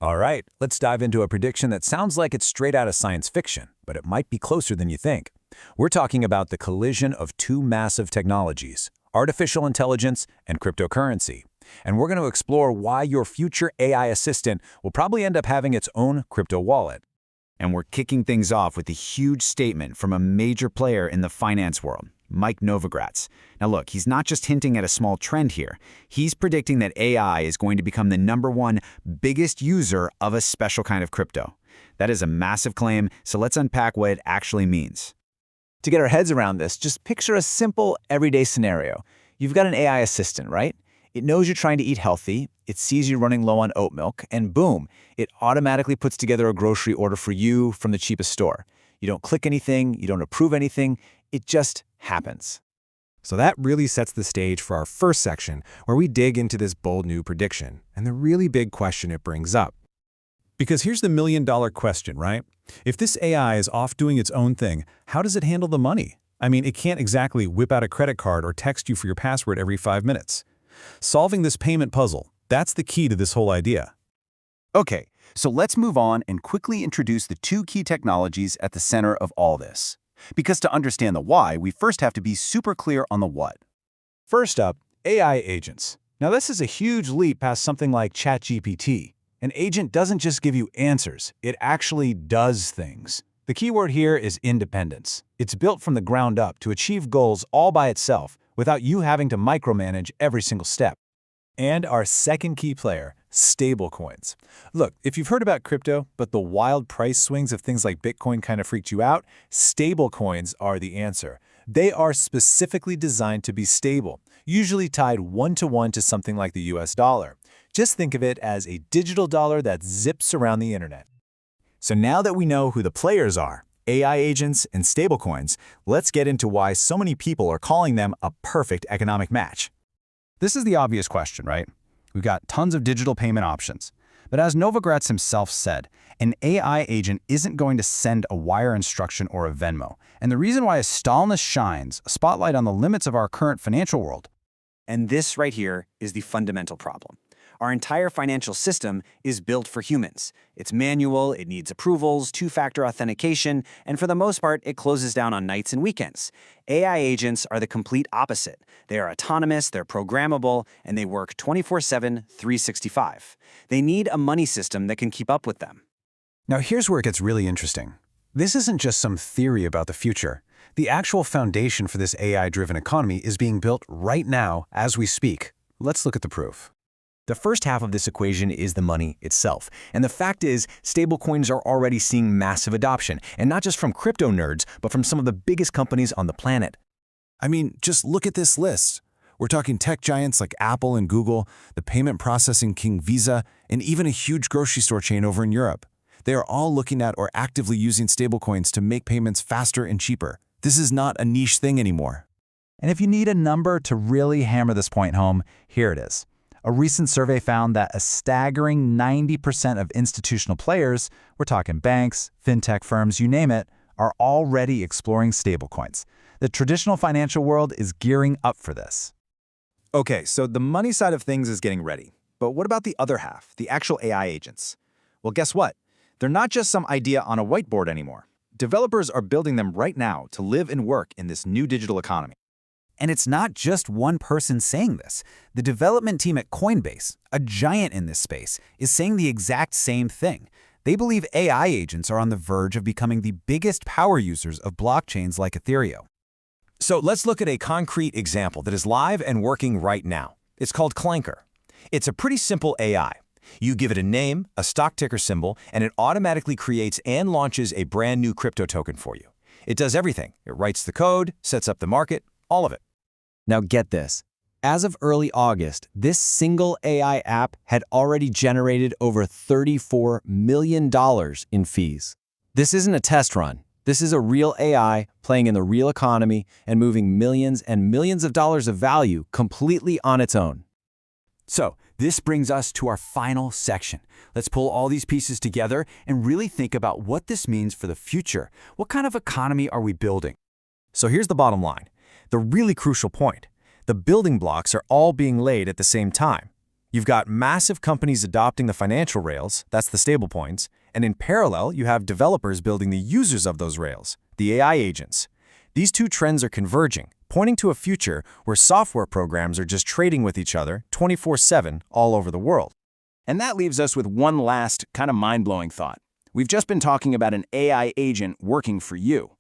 All right, let's dive into a prediction that sounds like it's straight out of science fiction, but it might be closer than you think. We're talking about the collision of two massive technologies, artificial intelligence and cryptocurrency. And we're going to explore why your future AI assistant will probably end up having its own crypto wallet. And we're kicking things off with a huge statement from a major player in the finance world, Mike Novogratz. Now look, he's not just hinting at a small trend here. He's predicting that AI is going to become the #1 biggest user of a special kind of crypto. That is a massive claim, so let's unpack what it actually means. To get our heads around this, just picture a simple, everyday scenario. You've got an AI assistant, right? It knows you're trying to eat healthy, it sees you running low on oat milk, and boom, it automatically puts together a grocery order for you from the cheapest store. You don't click anything, you don't approve anything, it just happens. So that really sets the stage for our first section, where we dig into this bold new prediction and the really big question it brings up. Because here's the million-dollar question, right? If this AI is off doing its own thing, how does it handle the money? I mean, it can't exactly whip out a credit card or text you for your password every 5 minutes. Solving this payment puzzle, that's the key to this whole idea. Okay, so let's move on and quickly introduce the two key technologies at the center of all this. Because to understand the why, we first have to be super clear on the what. First up, AI agents. Now this is a huge leap past something like ChatGPT. An agent doesn't just give you answers, it actually does things. The key word here is independence. It's built from the ground up to achieve goals all by itself, without you having to micromanage every single step. And our second key player, stablecoins. Look, if you've heard about crypto, but the wild price swings of things like Bitcoin kind of freaked you out, stablecoins are the answer. They are specifically designed to be stable, usually tied one-to-one to something like the US dollar. Just think of it as a digital dollar that zips around the internet. So now that we know who the players are, AI agents and stablecoins, let's get into why so many people are calling them a perfect economic match. This is the obvious question, right? We've got tons of digital payment options. But as Novogratz himself said, an AI agent isn't going to send a wire instruction or a Venmo. And the reason why Stalinist shines a spotlight on the limits of our current financial world. And this right here is the fundamental problem. Our entire financial system is built for humans. It's manual, it needs approvals, two-factor authentication, and for the most part, it closes down on nights and weekends. AI agents are the complete opposite. They are autonomous, they're programmable, and they work 24/7, 365. They need a money system that can keep up with them. Now here's where it gets really interesting. This isn't just some theory about the future. The actual foundation for this AI-driven economy is being built right now as we speak. Let's look at the proof. The first half of this equation is the money itself. And the fact is, stablecoins are already seeing massive adoption, and not just from crypto nerds, but from some of the biggest companies on the planet. I mean, just look at this list. We're talking tech giants like Apple and Google, the payment processing king Visa, and even a huge grocery store chain over in Europe. They are all looking at or actively using stablecoins to make payments faster and cheaper. This is not a niche thing anymore. And if you need a number to really hammer this point home, here it is. A recent survey found that a staggering 90% of institutional players, we're talking banks, fintech firms, you name it, are already exploring stablecoins. The traditional financial world is gearing up for this. Okay, so the money side of things is getting ready. But what about the other half, the actual AI agents? Well, guess what? They're not just some idea on a whiteboard anymore. Developers are building them right now to live and work in this new digital economy. And it's not just one person saying this. The development team at Coinbase, a giant in this space, is saying the exact same thing. They believe AI agents are on the verge of becoming the biggest power users of blockchains like Ethereum. So let's look at a concrete example that is live and working right now. It's called Clanker. It's a pretty simple AI. You give it a name, a stock ticker symbol, and it automatically creates and launches a brand new crypto token for you. It does everything. It writes the code, sets up the market, all of it. Now get this. As of early August, this single AI app had already generated over $34 million in fees. This isn't a test run. This is a real AI playing in the real economy and moving millions and millions of dollars of value completely on its own. So this brings us to our final section. Let's pull all these pieces together and really think about what this means for the future. What kind of economy are we building? So here's the bottom line. The really crucial point. The building blocks are all being laid at the same time. You've got massive companies adopting the financial rails, that's the stablecoins, and in parallel, you have developers building the users of those rails, the AI agents. These two trends are converging, pointing to a future where software programs are just trading with each other 24/7 all over the world. And that leaves us with one last kind of mind-blowing thought. We've just been talking about an AI agent working for you.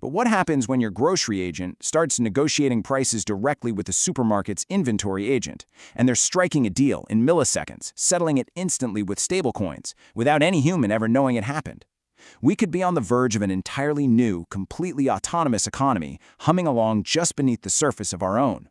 But what happens when your grocery agent starts negotiating prices directly with the supermarket's inventory agent, and they're striking a deal in milliseconds, settling it instantly with stablecoins, without any human ever knowing it happened? We could be on the verge of an entirely new, completely autonomous economy humming along just beneath the surface of our own.